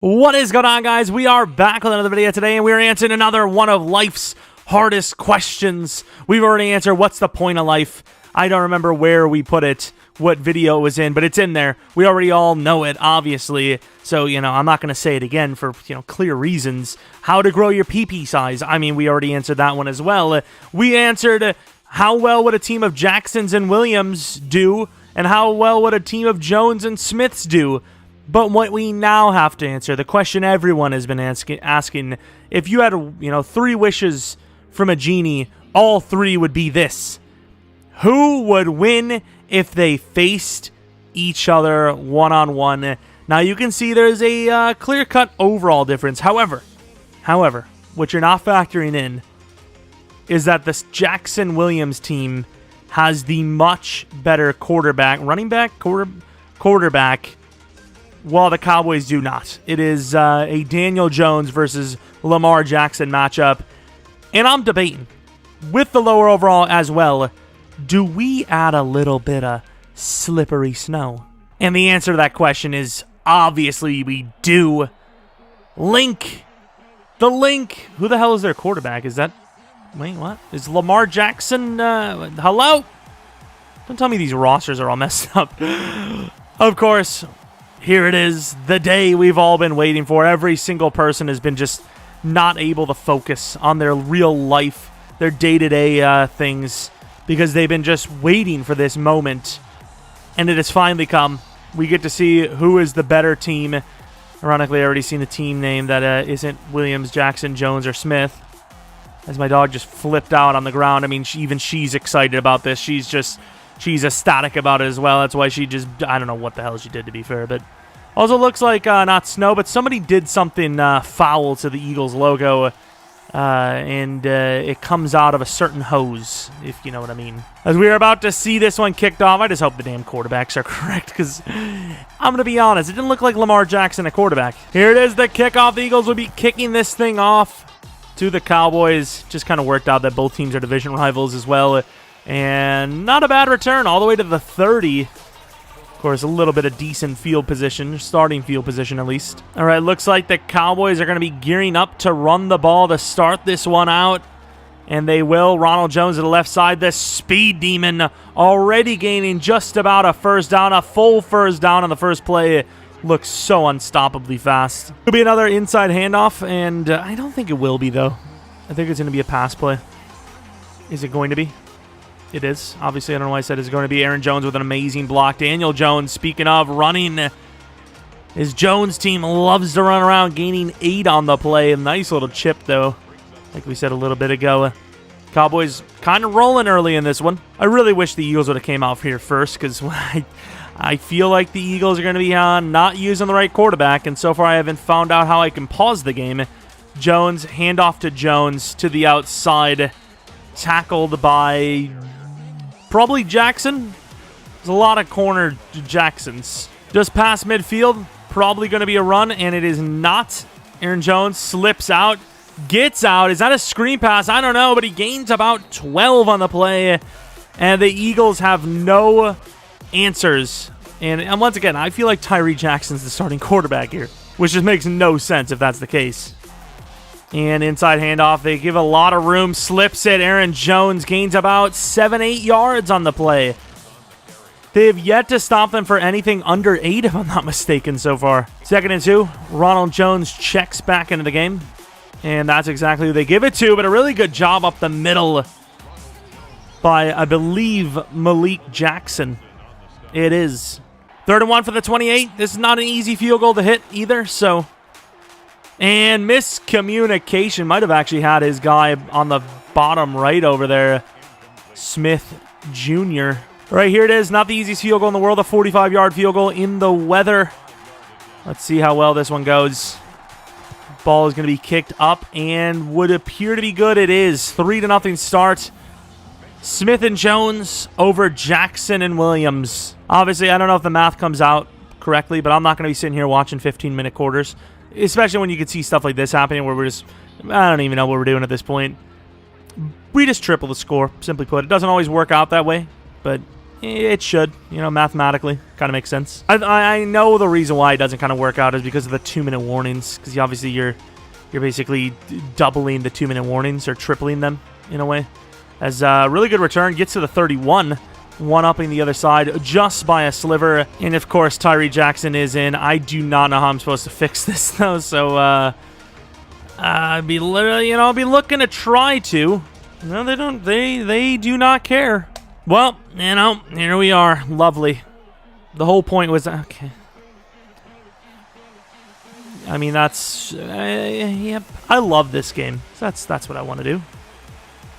What is going on, guys? We are back with another video today, and we are answering another one of life's hardest questions. We've already answered what's the point of life. I don't remember where we put it, what video it was in, but it's in there. We already all know it, obviously. So, I'm not going to say it again for, clear reasons. How to grow your PP size. I mean, we already answered that one as well. We answered how well would a team of Jacksons and Williams do, and how well would a team of Jones and Smiths do. But what we now have to answer, the question everyone has been asking, if you had, 3 wishes from a genie, all 3 would be this. Who would win if they faced each other one-on-one? Now, you can see there's a clear-cut overall difference. However, what you're not factoring in is that this Jackson-Williams team has the much better quarterback, quarterback, while the Cowboys do not. It is a Daniel Jones versus Lamar Jackson matchup. And I'm debating, with the lower overall as well, do we add a little bit of slippery snow? And the answer to that question is, obviously, we do. Link. The Link. Who the hell is their quarterback? Is that... Wait, what? Is Lamar Jackson... hello? Don't tell me these rosters are all messed up. Of course... Here it is, the day we've all been waiting for. Every single person has been just not able to focus on their real life, their day-to-day things, because they've been just waiting for this moment. And it has finally come. We get to see who is the better team. Ironically, I already seen the team name that isn't Williams, Jackson, Jones, or Smith. As my dog just flipped out on the ground. I mean, even she's excited about this. She's ecstatic about it as well. That's why she just... I don't know what the hell she did, to be fair. But also looks like not snow, but somebody did something foul to the Eagles logo. And it comes out of a certain hose, if you know what I mean. As we are about to see this one kicked off, I just hope the damn quarterbacks are correct. Because I'm going to be honest, it didn't look like Lamar Jackson, a quarterback. Here it is, the kickoff. The Eagles will be kicking this thing off to the Cowboys. Just kind of worked out that both teams are division rivals as well. And not a bad return, all the way to the 30. Of course, a little bit of decent field position, starting field position at least. All right, looks like the Cowboys are going to be gearing up to run the ball to start this one out. And they will. Ronald Jones to the left side, the speed demon already gaining just about a first down, a full first down on the first play. Looks so unstoppably fast. It'll be another inside handoff, and I don't think it will be, though. I think it's going to be a pass play. Is it going to be? It is. Obviously, I don't know why I said it's going to be. Aaron Jones with an amazing block. Daniel Jones, speaking of running, his Jones team loves to run around, gaining 8 on the play. A nice little chip, though, like we said a little bit ago. Cowboys kind of rolling early in this one. I really wish the Eagles would have came out here first, because I feel like the Eagles are going to be not using the right quarterback, and so far I haven't found out how I can pause the game. Jones, handoff to Jones to the outside, tackled by... probably Jackson. There's a lot of corner Jacksons. Just past midfield. Probably going to be a run, and it is not. Aaron Jones slips out. Gets out. Is that a screen pass? I don't know, but he gains about 12 on the play. And the Eagles have no answers. And once again, I feel like Tyree Jackson's the starting quarterback here, which just makes no sense if that's the case. And inside handoff, they give a lot of room, slips it. Aaron Jones gains about 7-8 yards on the play. They have yet to stop them for anything under 8, if I'm not mistaken, so far. 2nd and 2, Ronald Jones checks back into the game. And that's exactly who they give it to, but a really good job up the middle by, I believe, Malik Jackson. It is. 3rd and 1 for the 28. This is not an easy field goal to hit either, so... And miscommunication. Might have actually had his guy on the bottom right over there. Smith Jr. Right here it is. Not the easiest field goal in the world. A 45-yard field goal in the weather. Let's see how well this one goes. Ball is going to be kicked up and would appear to be good. It is. 3-0 start. Smith and Jones over Jackson and Williams. Obviously, I don't know if the math comes out correctly, but I'm not going to be sitting here watching 15-minute quarters. Especially when you can see stuff like this happening where we're just... I don't even know what we're doing at this point. We just triple the score, simply put. It doesn't always work out that way, but It should, mathematically. Kind of makes sense. I know the reason why it doesn't kind of work out is because of the 2-minute warnings. Because obviously you're basically doubling the 2-minute warnings or tripling them in a way. As a really good return, gets to the 31. One-upping the other side just by a sliver. And, of course, Tyree Jackson is in. I do not know how I'm supposed to fix this, though. So, I'd be literally, I'll be looking to try to. No, they don't. They do not care. Well, here we are. Lovely. The whole point was, okay. I mean, that's, yep. I love this game. That's what I want to do.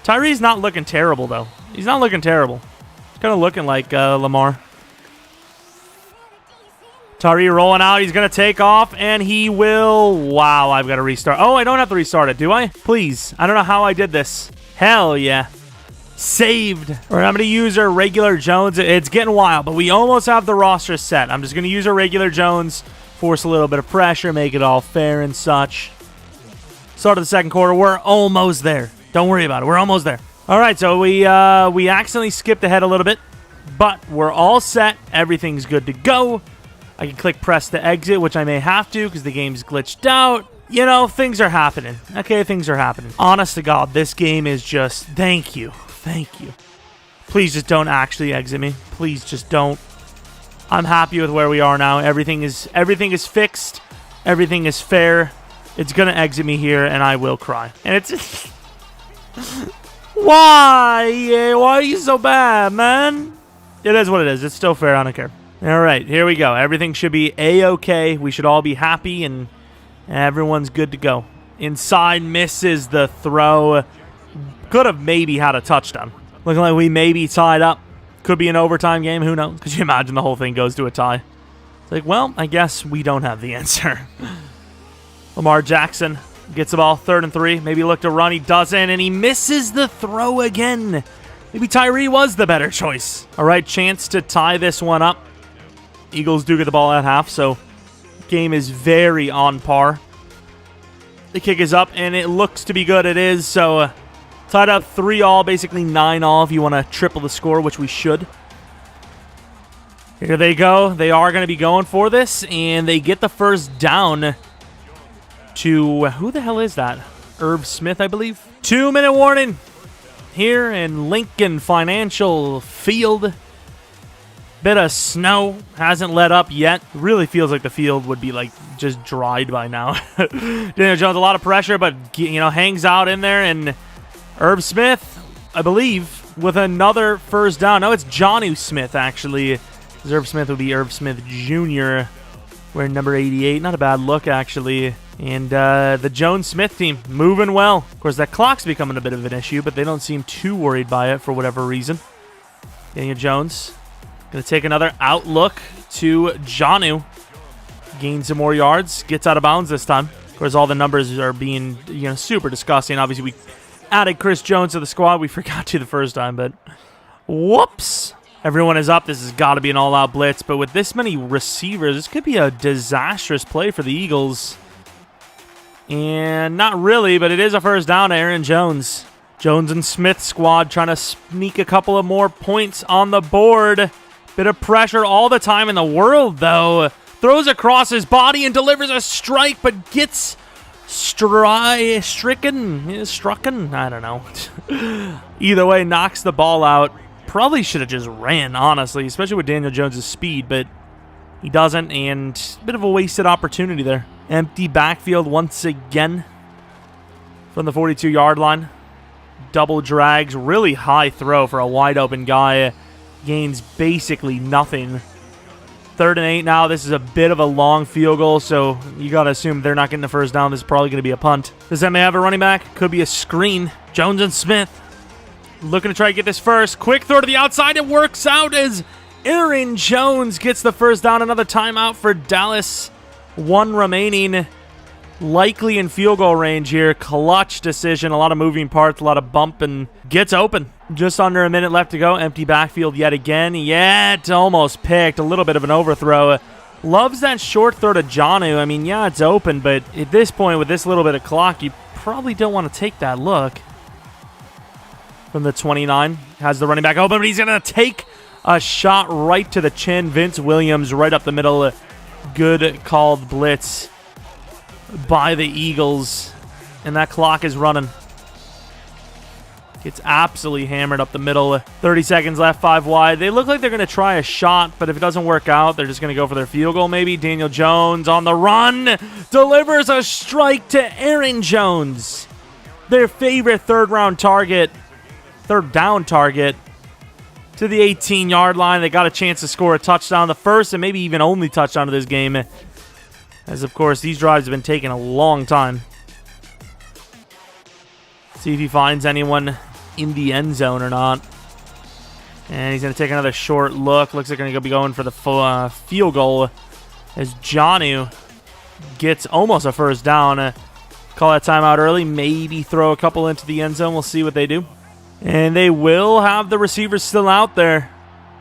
Tyree's not looking terrible, though. He's not looking terrible. He's kind of looking like Lamar. Tyree rolling out. He's going to take off, and he will. Wow, I've got to restart. Oh, I don't have to restart it, do I? Please. I don't know how I did this. Hell yeah. Saved. All right, I'm going to use our regular Jones. It's getting wild, but we almost have the roster set. I'm just going to use our regular Jones, force a little bit of pressure, make it all fair and such. Start of the second quarter. We're almost there. Don't worry about it. We're almost there. All right, so we accidentally skipped ahead a little bit, but we're all set. Everything's good to go. I can click press to exit, which I may have to because the game's glitched out. Things are happening. Okay, things are happening. Honest to God, this game is just, thank you. Thank you. Please just don't actually exit me. Please just don't. I'm happy with where we are now. Everything is fixed. Everything is fair. It's going to exit me here, and I will cry. And it's... Why? Why are you so bad, man? It is what it is. It's still fair. I don't care. All right, here we go. Everything should be A-okay. We should all be happy, and everyone's good to go. Inside misses the throw. Could have maybe had a touchdown. Looking like we may be tied up. Could be an overtime game. Who knows? Could you imagine the whole thing goes to a tie? It's like, well, I guess we don't have the answer. Lamar Jackson gets the ball, 3rd and 3. Maybe look to run. He doesn't, and he misses the throw again. Maybe Tyree was the better choice. All right, chance to tie this one up. Eagles do get the ball at half, so game is very on par. The kick is up, and it looks to be good. It is, so tied up 3-all, basically 9-all if you want to triple the score, which we should. Here they go. They are going to be going for this, and they get the first down to, who the hell is that? Irv Smith, I believe. 2-minute warning here in Lincoln Financial Field. Bit of snow. Hasn't let up yet. Really feels like the field would be like just dried by now. Daniel Jones, a lot of pressure, but hangs out in there. And Irv Smith, I believe, with another first down. No, it's Jonnu Smith, actually. Irv Smith would be Irv Smith Jr. Wearing number 88. Not a bad look, actually. And the Jones-Smith team moving well. Of course, that clock's becoming a bit of an issue, but they don't seem too worried by it for whatever reason. Daniel Jones going to take another outlook to Jonnu. Gains some more yards. Gets out of bounds this time. Of course, all the numbers are being super disgusting. Obviously, we added Chris Jones to the squad. We forgot to the first time, but whoops. Everyone is up. This has got to be an all-out blitz, but with this many receivers, this could be a disastrous play for the Eagles. And not really, but it is a first down to Aaron Jones. Jones and Smith squad trying to sneak a couple of more points on the board. Bit of pressure all the time in the world, though. Throws across his body and delivers a strike, but gets stricken. I don't know. Either way, knocks the ball out. Probably should have just ran, honestly, especially with Daniel Jones' speed, but he doesn't, and a bit of a wasted opportunity there. Empty backfield once again from the 42-yard line. Double drags, really high throw for a wide-open guy. Gains basically nothing. 3rd and 8 now. This is a bit of a long field goal, so you got to assume they're not getting the first down. This is probably going to be a punt. Does that may have a running back? Could be a screen. Jones and Smith looking to try to get this first. Quick throw to the outside. It works out as Aaron Jones gets the first down. Another timeout for Dallas. 1 remaining. Likely in field goal range here. Clutch decision. A lot of moving parts. A lot of bump, and gets open. Just under a minute left to go. Empty backfield yet again. Yeah, it's almost picked. A little bit of an overthrow. Loves that short throw to Jonnu. I mean, yeah, it's open, but at this point, with this little bit of clock, you probably don't want to take that look. From the 29. Has the running back open, but he's going to take A shot right to the chin. Vince Williams right up the middle. Good called blitz by the Eagles. And that clock is running. Gets absolutely hammered up the middle. 30 seconds left, 5 wide. They look like they're going to try a shot, but if it doesn't work out, they're just going to go for their field goal maybe. Daniel Jones on the run. Delivers a strike to Aaron Jones. Their favorite third down target, to the 18-yard line. They got a chance to score a touchdown, the first and maybe even only touchdown of this game. As, of course, these drives have been taking a long time. See if he finds anyone in the end zone or not. And he's going to take another short look. Looks like they're going to be going for the field goal as Jonnu gets almost a first down. Call that timeout early. Maybe throw a couple into the end zone. We'll see what they do. And they will have the receivers still out there.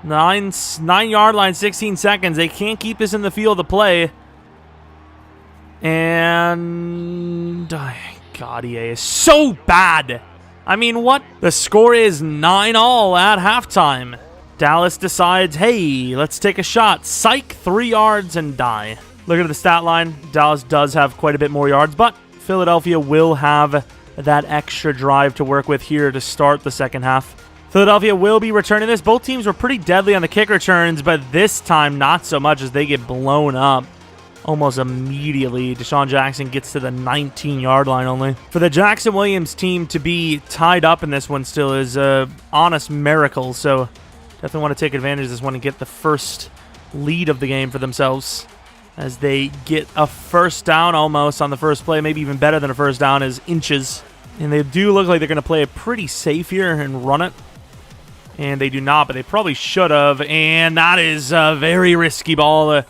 9-yard line, 16 seconds. They can't keep this in the field of play. And God, EA is so bad. I mean, what? The score is 9-all at halftime. Dallas decides, hey, let's take a shot. Psych, 3 yards and die. Look at the stat line. Dallas does have quite a bit more yards, but Philadelphia will have that extra drive to work with here to start the second half. Philadelphia will be returning this. Both teams were pretty deadly on the kick returns, but this time not so much as they get blown up almost immediately. Deshaun Jackson gets to the 19-yard line only. For the Jackson Williams team to be tied up in this one still is an honest miracle, so definitely want to take advantage of this one and get the first lead of the game for themselves as they get a first down almost on the first play, maybe even better than a first down is inches. And they do look like they're going to play it pretty safe here and run it. And they do not, but they probably should have. And that is a very risky ball.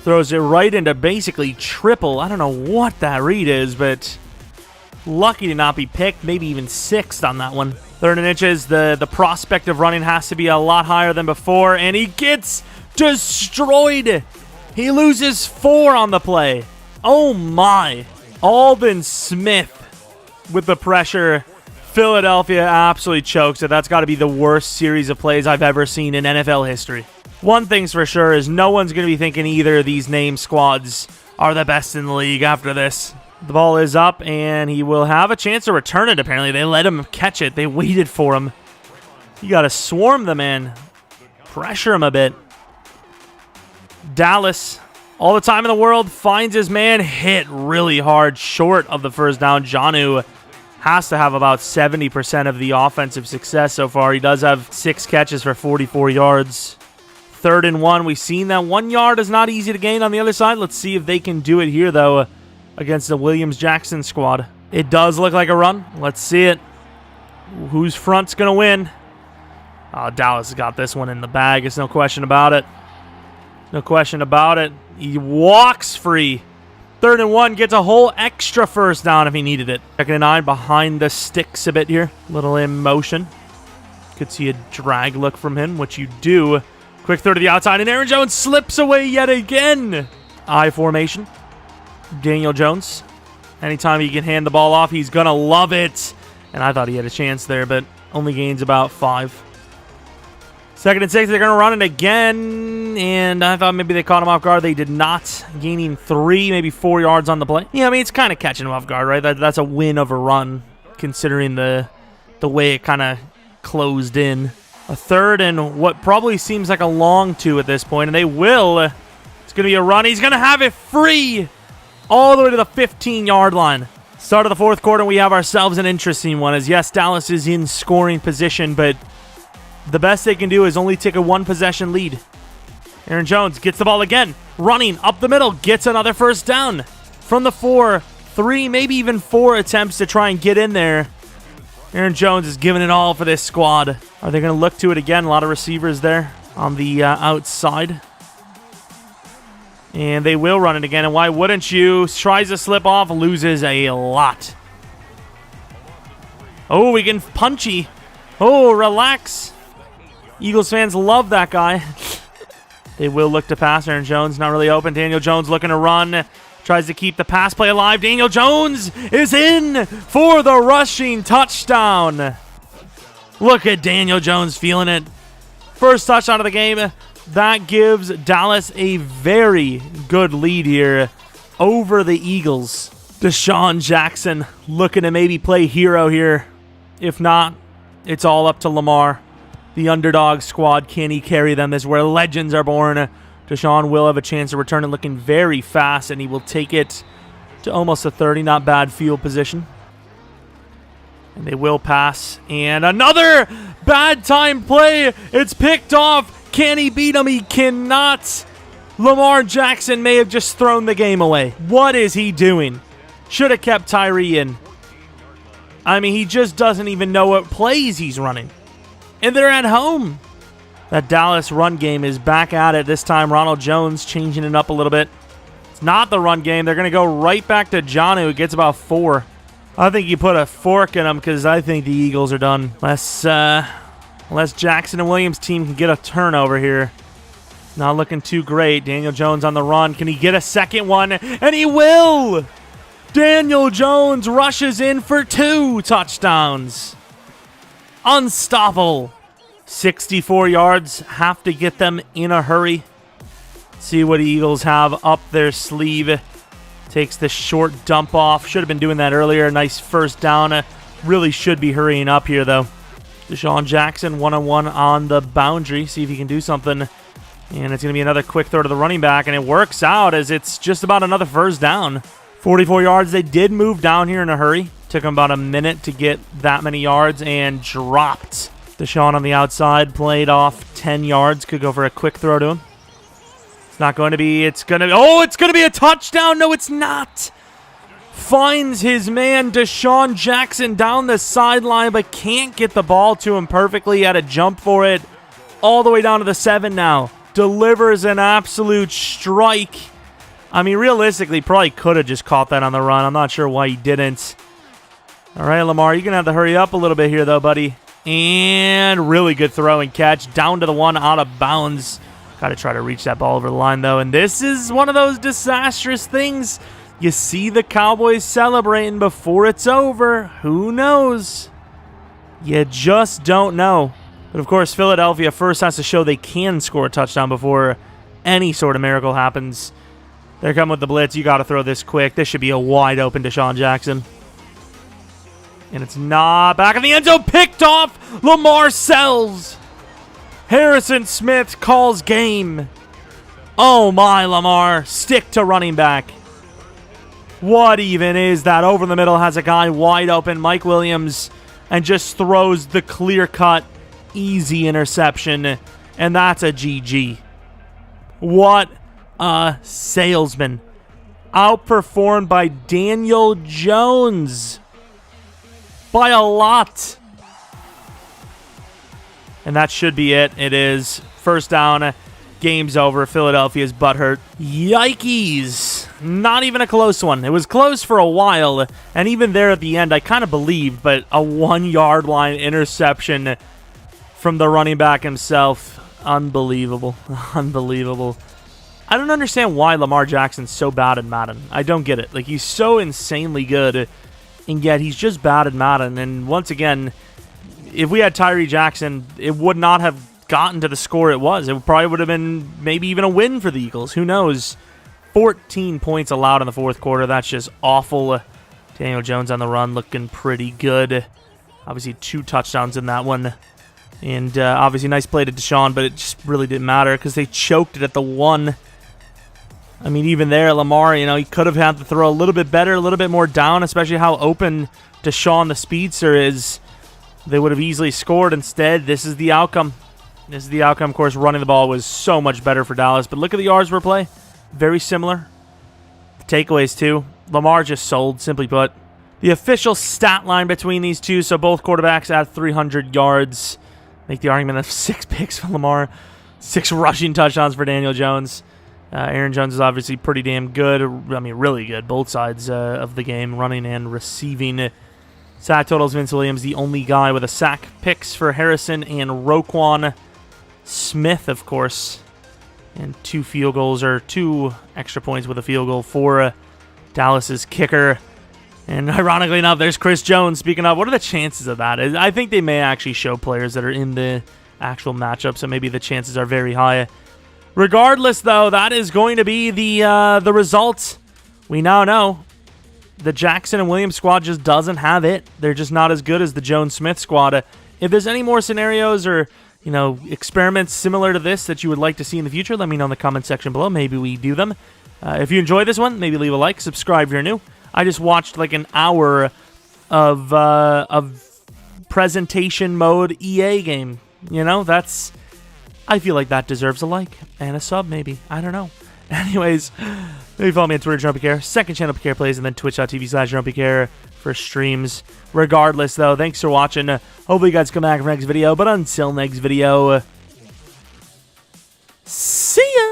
Throws it right into basically triple. I don't know what that read is, but lucky to not be picked. Maybe even sixth on that one. 3rd and inches. The prospect of running has to be a lot higher than before. And he gets destroyed. He loses 4 on the play. Oh my. Aldon Smith with the pressure. Philadelphia absolutely chokes it. That's got to be the worst series of plays I've ever seen in NFL history. One thing's for sure is no one's going to be thinking either of these name squads are the best in the league after this. The ball is up, and he will have a chance to return it, apparently. They let him catch it. They waited for him. You got to swarm the man. Pressure him a bit. Dallas, all the time in the world, finds his man, hit really hard, short of the first down. Jonnu has to have about 70% of the offensive success so far. He does have 6 catches for 44 yards. 3rd and 1. We've seen that 1 yard is not easy to gain on the other side. Let's see if they can do it here, though, against the Williams-Jackson squad. It does look like a run. Let's see it. Whose front's going to win? Oh, Dallas has got this one in the bag. There's no question about it. No question about it. He walks free. 3rd and 1, gets a whole extra first down if he needed it. 2nd and 9, behind the sticks a bit here. Little in motion. Could see a drag look from him, which you do. Quick throw to the outside, and Aaron Jones slips away yet again. I formation. Daniel Jones. Anytime he can hand the ball off, he's going to love it. And I thought he had a chance there, but only gains about 5. 2nd and 6, they're going to run it again, and I thought maybe they caught him off guard. They did not, gaining 3, maybe 4 yards on the play. Yeah, I mean, it's kind of catching him off guard, right? That's a win of a run, considering the way it kind of closed in. A 3rd and what probably seems like a long 2 at this point, and they will. It's going to be a run. He's going to have it free all the way to the 15-yard line. Start of the 4th quarter, we have ourselves an interesting one, as yes, Dallas is in scoring position, but the best they can do is only take a 1-possession lead. Aaron Jones gets the ball again. Running up the middle. Gets another first down. From the 4, 3, maybe even 4 attempts to try and get in there. Aaron Jones is giving it all for this squad. Are they going to look to it again? A lot of receivers there on the outside. And they will run it again. And why wouldn't you? Tries to slip off. Loses a lot. Oh, we can punchy. Oh, relax. Eagles fans love that guy. They will look to pass. Aaron Jones not really open. Daniel Jones looking to run. Tries to keep the pass play alive. Daniel Jones is in for the rushing touchdown. Look at Daniel Jones feeling it. First touchdown of the game. That gives Dallas a very good lead here over the Eagles. Deshaun Jackson looking to maybe play hero here. If not, it's all up to Lamar. The underdog squad, can he carry them? This is where legends are born. Deshaun will have a chance to return it looking very fast, and he will take it to almost a 30. Not bad field position. And they will pass. And another bad time play. It's picked off. Can he beat him? He cannot. Lamar Jackson may have just thrown the game away. What is he doing? Should have kept Tyree in. I mean, he just doesn't even know what plays he's running. And they're at home. That Dallas run game is back at it. This time, Ronald Jones changing it up a little bit. It's not the run game. They're going to go right back to John, who gets about 4. I think you put a fork in them because I think the Eagles are done. Unless Jackson and Williams' team can get a turnover here. Not looking too great. Daniel Jones on the run. Can he get a second one? And he will! Daniel Jones rushes in for 2 touchdowns. Unstoppable. 64 yards. Have to get them in a hurry. See what the Eagles have up their sleeve. Takes the short dump off. Should have been doing that earlier. Nice first down. Really should be hurrying up here, though. Deshaun Jackson, one-on-one on the boundary. See if he can do something. And it's going to be another quick throw to the running back, and it works out as it's just about another first down. 44 yards. They did move down here in a hurry. Took them about a minute to get that many yards and dropped. Deshaun on the outside played off 10 yards. Could go for a quick throw to him. It's not going to be. It's going to be a touchdown. No, it's not. Finds his man Deshaun Jackson down the sideline, but can't get the ball to him perfectly. Had a jump for it all the way down to the 7 now. Delivers an absolute strike. I mean, realistically, probably could have just caught that on the run. I'm not sure why he didn't. All right, Lamar, you're going to have to hurry up a little bit here, though, buddy. And really good throw and catch. Down to the 1, out of bounds. Got to try to reach that ball over the line, though. And this is one of those disastrous things. You see the Cowboys celebrating before it's over. Who knows? You just don't know. But, of course, Philadelphia first has to show they can score a touchdown before any sort of miracle happens. They're coming with the blitz. You got to throw this quick. This should be a wide-open Deshaun Jackson. And it's not back in the end zone. Picked off. Lamar sells. Harrison Smith calls game. Oh, my, Lamar. Stick to running back. What even is that? Over the middle has a guy wide open, Mike Williams, and just throws the clear-cut, easy interception. And that's a GG. What a salesman. Outperformed by Daniel Jones. By a lot. And that should be it. It is. First down. Game's over. Philadelphia's butthurt. Yikes. Not even a close one. It was close for a while. And even there at the end, I kind of believed. But a 1-yard line interception from the running back himself. Unbelievable. Unbelievable. I don't understand why Lamar Jackson's so bad at Madden. I don't get it. Like, he's so insanely good. And yet he's just bad at Madden. And once again, if we had Tyree Jackson, it would not have gotten to the score it was. It probably would have been maybe even a win for the Eagles. Who knows? 14 points allowed in the fourth quarter. That's just awful. Daniel Jones on the run looking pretty good. Obviously 2 touchdowns in that one. And obviously nice play to Deshaun, but it just really didn't matter because they choked it at the 1. I mean, even there, Lamar, he could have had to throw a little bit better, a little bit more down, especially how open Deshaun the speedster is. They would have easily scored. Instead, this is the outcome. This is the outcome. Of course, running the ball was so much better for Dallas. But look at the yards per play. Very similar. The takeaways, too. Lamar just sold, simply put. The official stat line between these two, so both quarterbacks at 300 yards. Make the argument of 6 picks for Lamar. 6 rushing touchdowns for Daniel Jones. Aaron Jones is obviously pretty damn good. I mean, really good. Both sides of the game, running and receiving. Sack totals, Vince Williams, the only guy with a sack. Picks for Harrison and Roquan Smith, of course. And 2 field goals, or 2 extra points with a field goal for Dallas's kicker. And ironically enough, there's Chris Jones. Speaking of, what are the chances of that? I think they may actually show players that are in the actual matchup, so maybe the chances are very high. Regardless, though, that is going to be the results. We now know the Jackson and Williams squad just doesn't have it. They're just not as good as the Jones-Smith squad. If there's any more scenarios or experiments similar to this that you would like to see in the future, let me know in the comment section below. Maybe we do them. If you enjoyed this one, maybe leave a like, subscribe if you're new. I just watched like an hour of presentation mode EA game. I feel like that deserves a like and a sub, maybe. I don't know. Anyways, maybe follow me on Twitter, Jeromepkr, second channel PK Plays, and then twitch.tv/Jeromepkr for streams. Regardless, though, thanks for watching. Hopefully you guys come back for next video, but until next video, see ya!